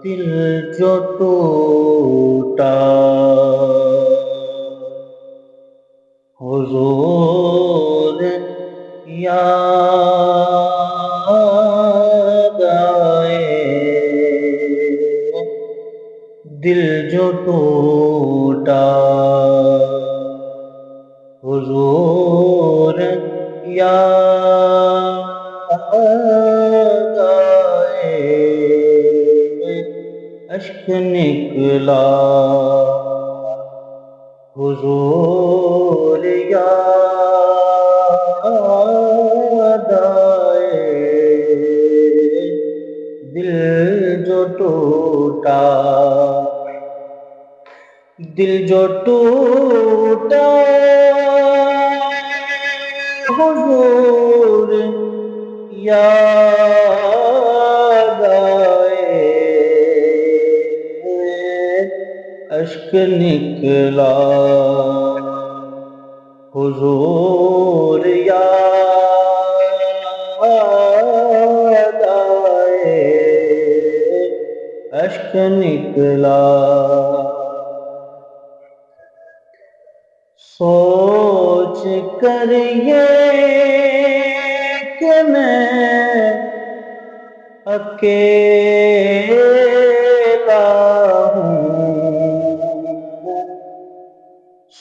دل جو ٹوٹا حضور یاد آئے، دل جو ٹوٹا حضور یاد آئے، اشک نکلا حضور یاد آئے، دل جو ٹوٹا، دل جو ٹوٹا حضور یاد آئے، اشک نکلا حضور یاد آئے، اشک نکلا۔ سوچ کر یہ کہ میں اکیلا ہوں،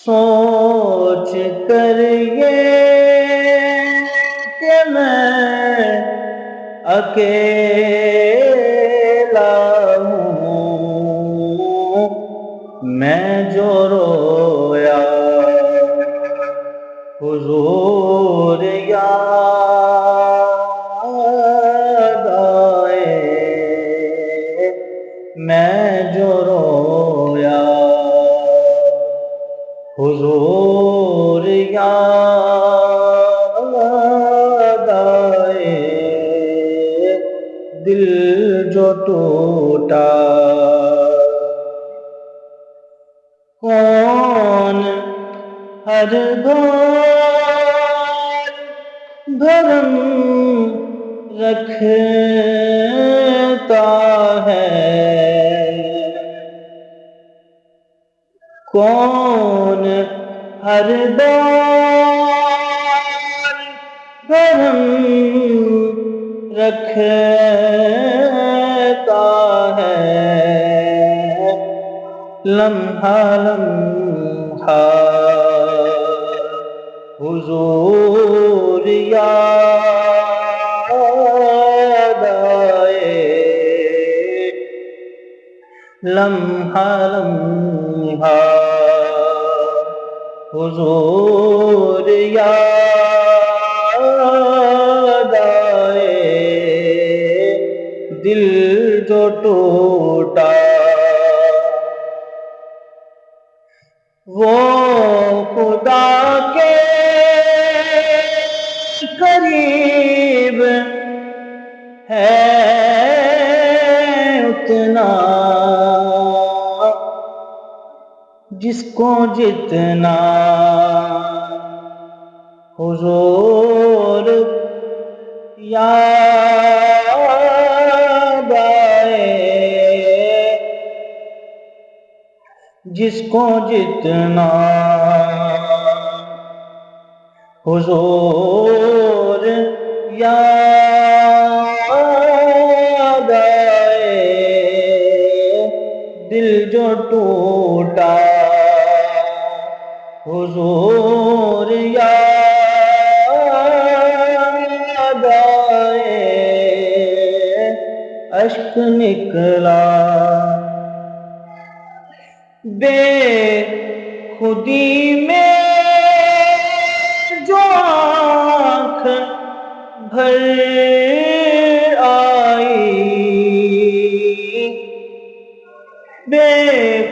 سوچ کر یہ کہ میں اکیلا ہوں، میں جو رویا حضور یاد آئے، میں جو رویا حضور یاد آئے، دل جو ٹوٹا کون ہر بار بھرم رکھتا ہے، کون ہر بار بھرم رکھتا ہے، لمحہ لمحہ حضور یاد آئے، لمحہ لمحہ حضور یاد آئے، دل جو ٹوٹا وہ خدا کے قریب ہے اتنا، جس کو جتنا حضور یاد آئے، جس کو جتنا حضور یاد آئے، دل جو ٹوٹا حضور یاد آئے، اشک نکلا بے خودی میں جو آنکھ بھر آئی، بے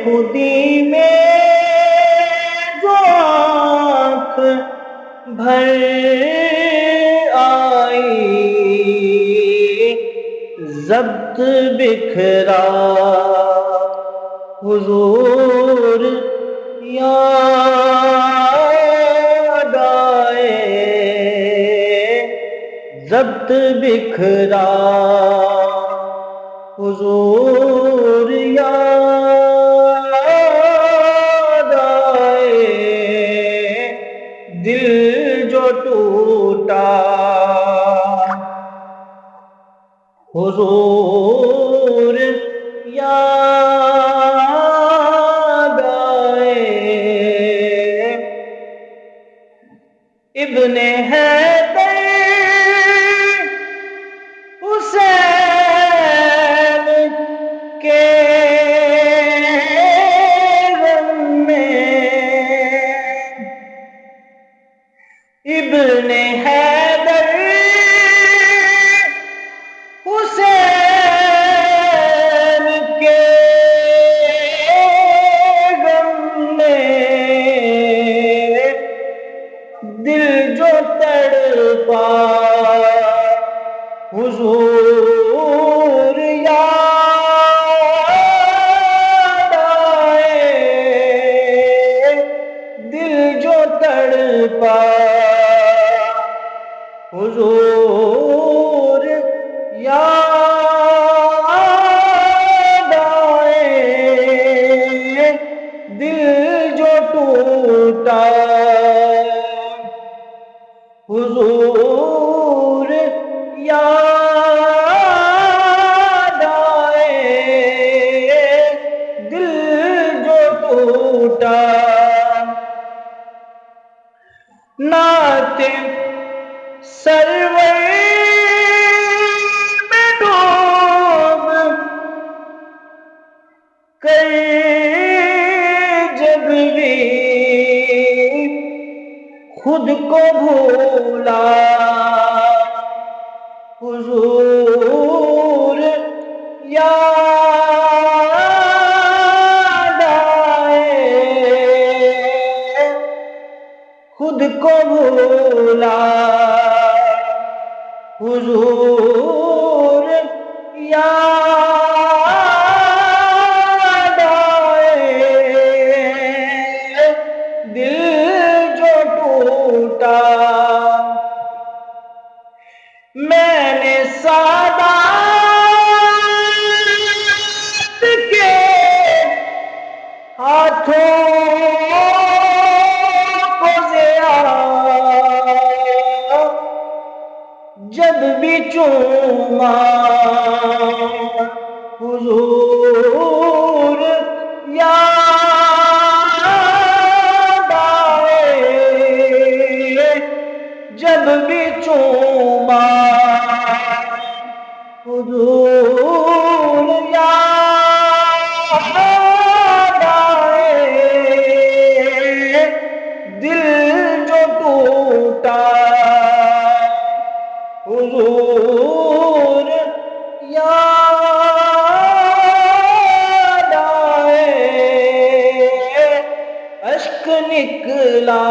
خودی میں جو آنکھ بھر آئی، ضبط بکھرا حضور یاد آئے، ضبط بکھرا حضور یاد آئے، دل جو ٹوٹا حضور یاد آئے، ابن حیدر حسین کے غم میں، ابن حیدر حسین کے غم میں، دل جو تڑپا حضور یاد آئے، دل جو تڑپا حضور یاد آئے، دل جو ٹوٹا حضور یاد آئے، دل جو ٹوٹا، نعت سرور میں ڈوب کر جب بھی خود کو بھولا حضور یاد آئے، خود کو بھولا حضور یاد آئے، دل جو ٹوٹا، میں نے سادات کے ہاتھوں کو ضیا جب بھی چوما حضور یاد آئے، جب بھی چوما حضور یاد آئے، دل جو ٹوٹا حضور یاد آئے، اشک نکلا